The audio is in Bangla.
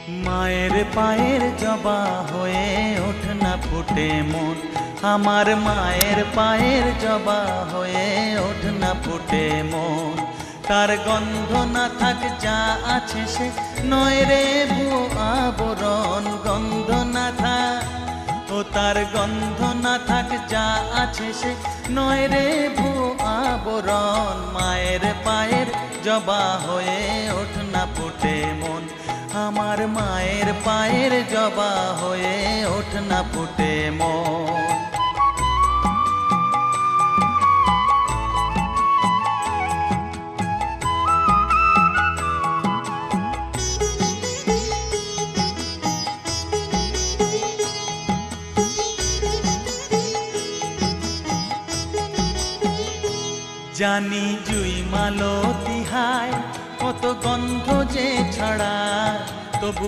মায়ের পায়ের জবা হয়ে ওঠ না ফুটে মন, আমার মায়ের পায়ের জবা হয়ে ওঠ না ফুটে মন। তার গন্ধ না থাক যা আছে সে নয় রে ভুয়ো আবরণ, গন্ধ না থাক ও তার গন্ধ না থাক যা আছে সে নয় রে ভুয়ো আবরণ। মায়ের পায়ের জবা হয়ে ওঠ না ফুটে মন, আমার মায়ের পায়ের জবা হয়ে ওঠ না ফুটে মন। জানি জুই মালতী হায় কত গন্ধ যে ছড়ায়, তবু